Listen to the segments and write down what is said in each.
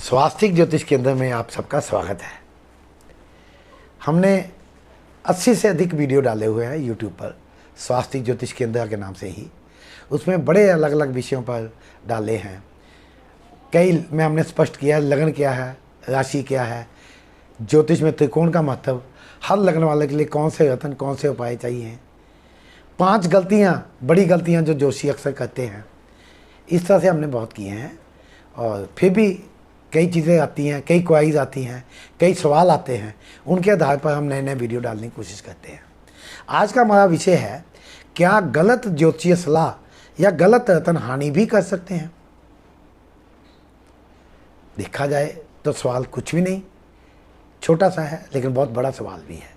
स्वास्तिक ज्योतिष केंद्र में आप सबका स्वागत है। हमने 80 से अधिक वीडियो डाले हुए हैं यूट्यूब पर स्वास्तिक ज्योतिष केंद्र के नाम से ही। उसमें बड़े अलग अलग विषयों पर डाले हैं। कई में हमने स्पष्ट किया है लगन क्या है, राशि क्या है, ज्योतिष में त्रिकोण का महत्व, हर लगन वाले के लिए कौन से रत्न कौन से उपाय चाहिए, 5 गलतियाँ, बड़ी गलतियाँ जो जोशी अक्सर करते हैं। इस तरह से हमने बहुत किए हैं और फिर भी कई चीज़ें आती हैं, कई क्वारीज आती हैं, कई सवाल आते हैं। उनके आधार पर हम नए नए वीडियो डालने की कोशिश करते हैं। आज का हमारा विषय है, क्या गलत ज्योतिषीय सलाह या गलत रत्न हानि भी कर सकते हैं। देखा जाए तो सवाल कुछ भी नहीं, छोटा सा है लेकिन बहुत बड़ा सवाल भी है।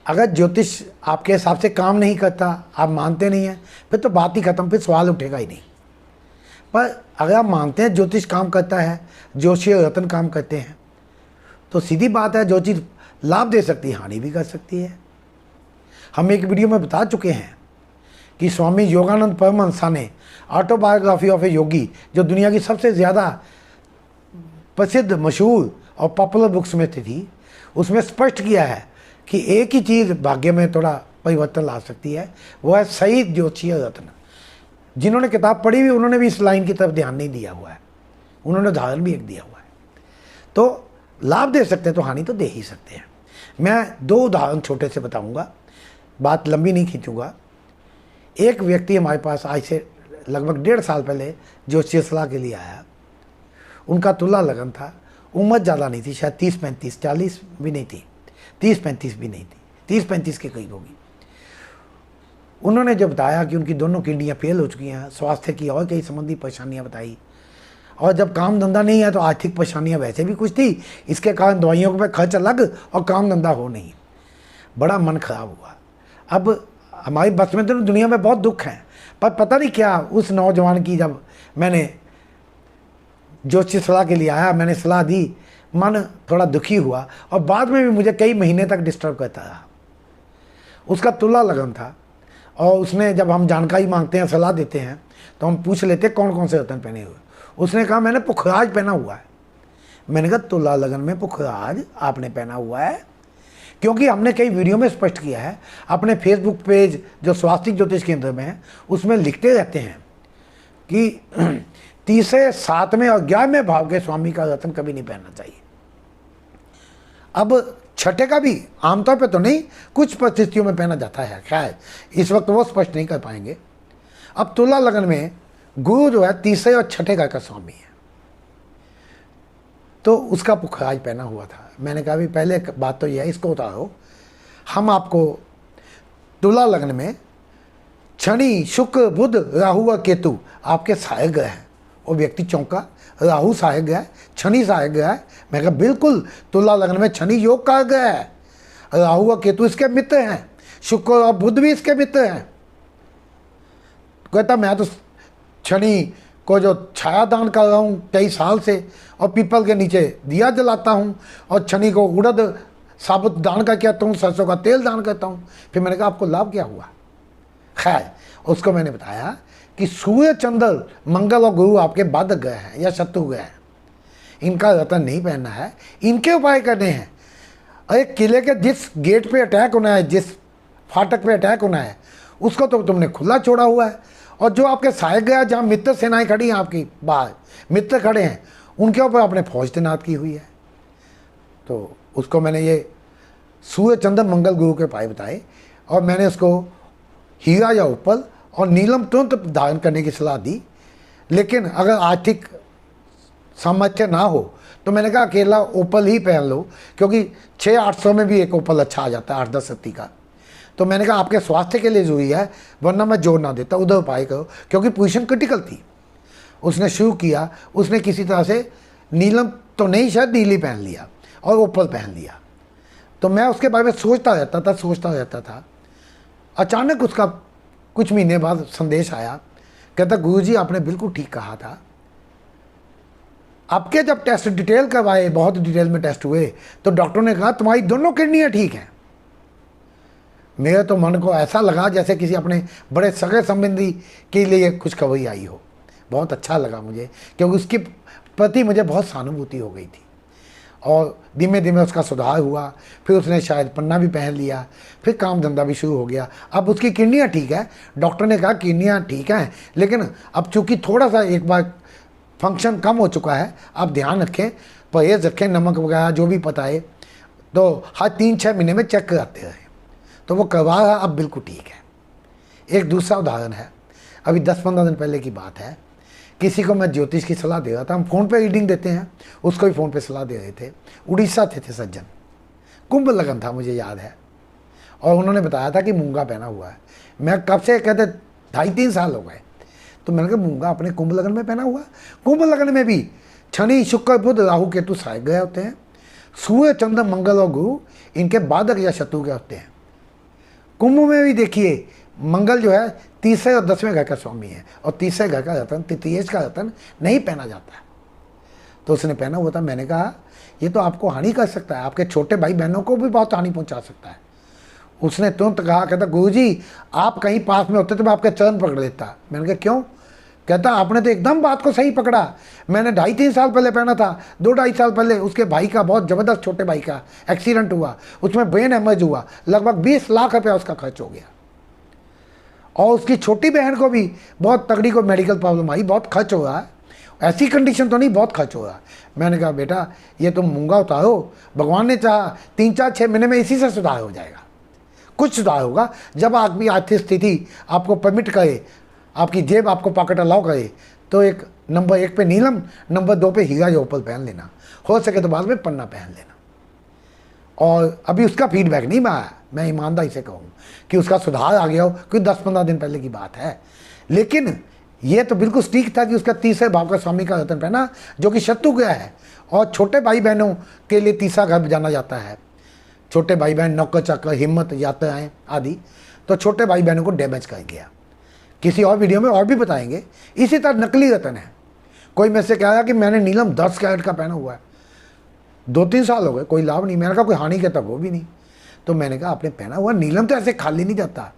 अगर ज्योतिष आपके हिसाब से काम नहीं करता, आप मानते नहीं हैं, फिर तो बात ही खत्म, फिर सवाल उठेगा ही नहीं। पर अगर आप मानते हैं ज्योतिष काम करता है, ज्योतिषीय रत्न काम करते हैं, तो सीधी बात है जो चीज़ लाभ दे सकती है हानि भी कर सकती है। हम एक वीडियो में बता चुके हैं कि स्वामी योगानंद परमहंसा ने ऑटोबायोग्राफी ऑफ ए योगी, जो दुनिया की सबसे ज़्यादा प्रसिद्ध, मशहूर और पॉपुलर बुक्स में थी, उसमें स्पष्ट किया है कि एक ही चीज़ भाग्य में थोड़ा परिवर्तन ला सकती है, वो है सही ज्योतिषीय रत्न। जिन्होंने किताब पढ़ी हुई उन्होंने भी इस लाइन की तरफ ध्यान नहीं दिया हुआ है, उन्होंने उदाहरण भी एक दिया हुआ है। तो लाभ दे सकते हैं तो हानि तो दे ही सकते हैं। मैं 2 उदाहरण छोटे से बताऊंगा, बात लंबी नहीं खींचूंगा। एक व्यक्ति हमारे पास आज से लगभग 1.5 साल पहले ज्योतिषीय सलाह के लिए आया। उनका तुला लगन था, उम्र ज़्यादा नहीं थी, शायद 30-35, 40 भी नहीं थी, 30-35 भी नहीं थी, 30-35 के करीब होगी। उन्होंने जब बताया कि उनकी दोनों किडनियाँ फेल हो चुकी हैं, स्वास्थ्य की और कई संबंधी परेशानियाँ बताई, और जब काम धंधा नहीं है तो आर्थिक परेशानियाँ वैसे भी कुछ थी, इसके कारण दवाइयों पे खर्च अलग और काम धंधा हो नहीं। बड़ा मन खराब हुआ। अब हमारी बस में तो दुनिया में बहुत दुख हैं, पर पता नहीं क्या उस नौजवान की, जब मैंने ज्योतिष सलाह के लिए आया, मैंने सलाह दी, मन थोड़ा दुखी हुआ और बाद में भी मुझे कई महीने तक डिस्टर्ब करता रहा। उसका तुला लगन था और उसने, जब हम जानकारी मांगते हैं, सलाह देते हैं, तो हम पूछ लेते हैं कौन कौन से रत्न पहने हुए। उसने कहा मैंने पुखराज पहना हुआ है। मैंने कहा तुला लगन में पुखराज आपने पहना हुआ है? क्योंकि हमने कई वीडियो में स्पष्ट किया है, अपने फेसबुक पेज जो स्वास्तिक ज्योतिष केंद्र में है उसमें लिखते रहते हैं कि 3, 7वें और 11वें भाव के स्वामी का रत्न कभी नहीं पहनना चाहिए। अब 6ठे का भी आमतौर पे तो नहीं, कुछ परिस्थितियों में पहना जाता है, खैर इस वक्त वो स्पष्ट नहीं कर पाएंगे। अब तुला लगन में गुरु जो है 3 और 6ठे घर का स्वामी है, तो उसका पुखराज पहना हुआ था। मैंने कहा भी पहले बात तो यह है, इसको उतारो। हम आपको तुला लगन में शनि, शुक्र, बुध, राहु और केतु आपके सहायक ग्रह हैं। वो व्यक्ति चौंका, राहु सहायक ग्रह है, शनि सहायक ग्रह है। मैं कहा बिल्कुल, तुला लगन में शनि योग का ग्रह है, राहु और केतु इसके मित्र हैं, शुक्र और बुध भी इसके मित्र हैं। कहता मैं तो शनि को जो छाया दान कर रहा हूँ कई साल से, और पीपल के नीचे दिया जलाता हूँ, और शनि को उड़द साबुत दान करके आता हूँ, सरसों का तेल दान करता हूँ। फिर मैंने कहा आपको लाभ क्या हुआ? खैर उसको मैंने बताया कि सूर्य, चंद्र, मंगल और गुरु आपके बाधक ग्रह हैं या शत्रु ग्रह हैं, इनका रत्न नहीं पहनना है, इनके उपाय करने हैं। अरे किले के जिस गेट पे अटैक होना है, जिस फाटक पे अटैक होना है, उसको तो तुमने खुला छोड़ा हुआ है। और जो आपके सहायक ग्रह, जहाँ मित्र सेनाएं खड़ी हैं आपकी बाहर, मित्र खड़े हैं, उनके ऊपर आपने फौज तैनात की हुई है। तो उसको मैंने ये सूर्य, चंद्र, मंगल, गुरु के उपाय बताए, और मैंने उसको हीरा या उपल और नीलम तुरंत धारण करने की सलाह दी। लेकिन अगर आर्थिक सामर्थ्य ना हो तो मैंने कहा अकेला ओपल ही पहन लो, क्योंकि 600-800 में भी एक ओपल अच्छा आ जाता है, 8-10 रत्ती का। तो मैंने कहा आपके स्वास्थ्य के लिए जरूरी है, वरना मैं जोर ना देता, उधर उपाय करो, क्योंकि पोजीशन क्रिटिकल थी। उसने शुरू किया, उसने किसी तरह से नीलम तो नहीं, शायद नीली पहन लिया और ओपल पहन लिया। तो मैं उसके बारे में सोचता रहता था। अचानक उसका कुछ महीने बाद संदेश आया, कहता गुरुजी आपने बिल्कुल ठीक कहा था। आपके जब टेस्ट डिटेल करवाए, बहुत डिटेल में टेस्ट हुए, तो डॉक्टर ने कहा तुम्हारी दोनों किडनियाँ ठीक हैं। मेरे तो मन को ऐसा लगा जैसे किसी अपने बड़े सगे संबंधी के लिए खुशखबरी आई हो। बहुत अच्छा लगा मुझे, क्योंकि उसकी प्रति मुझे बहुत सहानुभूति हो गई थी और धीमे धीमे उसका सुधार हुआ। फिर उसने शायद पन्ना भी पहन लिया, फिर काम धंधा भी शुरू हो गया। अब उसकी किडनियाँ ठीक है, डॉक्टर ने कहा किडनियाँ ठीक हैं, लेकिन अब चूँकि थोड़ा सा एक बार फंक्शन कम हो चुका है, आप ध्यान रखें, परहेज रखें, नमक वगैरह जो भी पता है, तो हर 3-6 महीने में चेक कराते रहे। तो वो करवा रहा, अब बिल्कुल ठीक है। एक दूसरा उदाहरण है, अभी 10-15 दिन पहले की बात है, किसी को मैं ज्योतिष की सलाह दे रहा था। हम फ़ोन पे रीडिंग देते हैं, उसको भी फ़ोन पे सलाह दे रहे थे। उड़ीसा थे सज्जन, कुंभ लगन था मुझे याद है, और उन्होंने बताया था कि मूंगा पहना हुआ है। मैं कब से कहते 2.5-3 साल हो गए, तो मैंने कहा मूंगा अपने कुंभ लगन में पहना हुआ। कुंभ लगन में भी शनि, शुक्र, बुध, राहु, केतु साए गए होते हैं। सूर्य, चंद्र, मंगल और गुरु इनके बाधक या शत्रु के होते हैं। कुंभ में भी देखिए मंगल जो है तीसरे और 10वें घर का स्वामी है, और तीसरे घर का रतन, तृतीयेश का रतन नहीं पहना जाता है। तो उसने पहना हुआ था। मैंने कहा ये तो आपको हानि कर सकता है, आपके छोटे भाई बहनों को भी बहुत हानि पहुंचा सकता है। उसने तुरंत कहा, कहता गुरुजी आप कहीं पास में होते तो मैं आपके चरण पकड़ लेता। मैंने कहा क्यों? कहता आपने तो एकदम बात को सही पकड़ा। मैंने 2.5-3 साल पहले पहना था, 2-2.5 साल पहले उसके भाई का, बहुत ज़बरदस्त छोटे भाई का एक्सीडेंट हुआ, उसमें ब्रेन हेमरेज हुआ, लगभग 20 लाख रुपया उसका खर्च हो गया। और उसकी छोटी बहन को भी बहुत तगड़ी को मेडिकल प्रॉब्लम आई, बहुत खर्च हो रहा है। ऐसी कंडीशन तो नहीं, बहुत खर्च हो रहा है। मैंने कहा बेटा ये तुम मूंगा उतारो, भगवान ने चाहा 3-4-6 महीने में इसी से सुधार हो जाएगा। कुछ सुधार होगा जब आपकी आर्थिक स्थिति आपको परमिट करे, आपकी जेब आपको पॉकेट अलाउ करे। तो एक नंबर 1 पे नीलम, नंबर 2 पे हीरा या ओपल पहन लेना, हो सके तो बाद में पन्ना पहन लेना। और अभी उसका फीडबैक नहीं आया, मैं ईमानदारी से कहूँ कि उसका सुधार आ गया हो, क्योंकि 10-15 दिन पहले की बात है। लेकिन ये तो बिल्कुल ठीक था कि उसका तीसरे भाव का स्वामी का रतन पहना, जो कि शत्रु गया है। और छोटे भाई बहनों के लिए तीसरा घर जाना जाता है। छोटे भाई बहन नौकर चाकर, हिम्मत, यात्राएँ आदि, तो छोटे भाई बहनों को डैमेज कर गया। किसी और वीडियो में और भी बताएंगे। इसी तरह नकली रतन है। कोई मेरे से कह रहा कि मैंने नीलम 10 कैरेट का पहना हुआ है, 2-3 साल हो गए, कोई लाभ नहीं। मैंने कहा कोई हानि कहता वो भी नहीं। तो मैंने कहा आपने पहना हुआ नीलम तो ऐसे खाली नहीं जाता,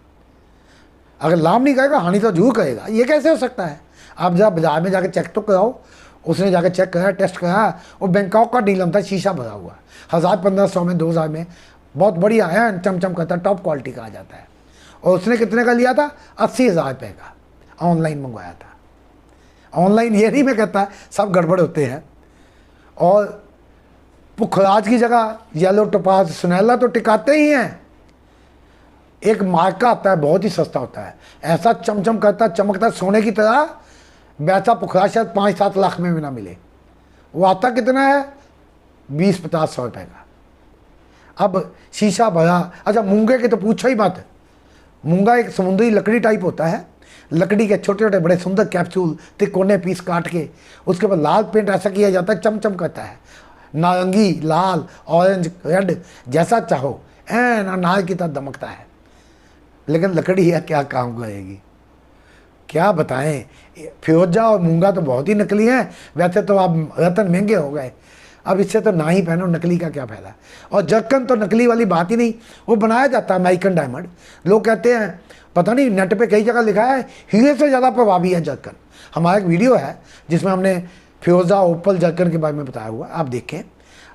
अगर लाभ नहीं करेगा हानि तो जरूर करेगा। ये कैसे हो सकता है? आप जब बाजार में जाकर चेक तो कराओ। उसने जाकर चेक कराया, टेस्ट कराया, और बैंकॉक का नीलम था, शीशा भरा हुआ, 1000-1500 में, 2000 में, बहुत बढ़िया है, चमचम करता, टॉप क्वालिटी का आ जाता है। और उसने कितने का लिया था? 80,000 रुपये का, ऑनलाइन मंगवाया था। ऑनलाइन ये नहीं मैं कहता, सब गड़बड़ होते हैं। और पुखराज की जगह येलो टोपाज, सुनहला तो टिकाते ही हैं। एक मार्का आता है, बहुत ही सस्ता होता है, ऐसा चमचम करता, चमकता सोने की तरह। वैसा पुखराज शायद 5-7 लाख में भी ना मिले। वो आता कितना है? 20-50-100 रुपये का। अब शीशा भरा। अच्छा मूंगे की तो पूछो ही मत। मूंगा एक समुद्री लकड़ी टाइप होता है, लकड़ी के छोटे छोटे बड़े सुंदर कैप्सूल, तिकोने पीस काट के उसके बाद लाल पेंट ऐसा किया जाता है, चमचम करता है, नारंगी, लाल, ऑरेंज, रेड, जैसा चाहो, एन अनार की तरह दमकता है। लेकिन लकड़ी है, क्या काम करेगी, क्या बताएं। फिरोजा और मूंगा तो बहुत ही नकली हैं। वैसे तो आप रतन महंगे हो गए, अब इससे तो ना ही पहनो, नकली का क्या फायदा। और जरकन तो नकली वाली बात ही नहीं, वो बनाया जाता है अमेरिकन डायमंड। लोग कहते हैं, पता नहीं नेट पे कई जगह लिखा है हीरे से ज़्यादा प्रभावी है जरकन। हमारा एक वीडियो है जिसमें हमने फिरोजा, ओपल, जरकन के बारे में बताया हुआ, आप देखें।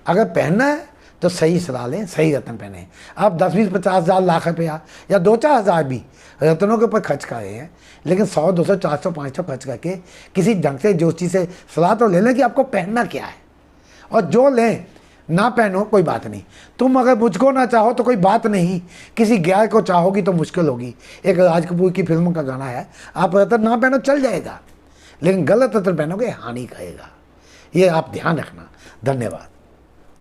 अगर पहनना है तो सही सलाह लें, सही रतन पहने। आप 10-20-50 लाख रुपया या 2-4 हज़ार भी रतनों के ऊपर खर्च कर रहे हैं, लेकिन 100-200, 400, 500 खर्च करके किसी ढंग से जोशी से सलाह तो ले लें कि आपको पहनना क्या है। और जो लें ना पहनो कोई बात नहीं। तुम अगर मुझको ना चाहो तो कोई बात नहीं, किसी गैर को चाहोगी तो मुश्किल होगी। एक राज कपूर की फिल्म का गाना है, आप रतन ना पहनो चल जाएगा, लेकिन गलत रतन पहनोगे हानि करेगा। ये आप ध्यान रखना। धन्यवाद।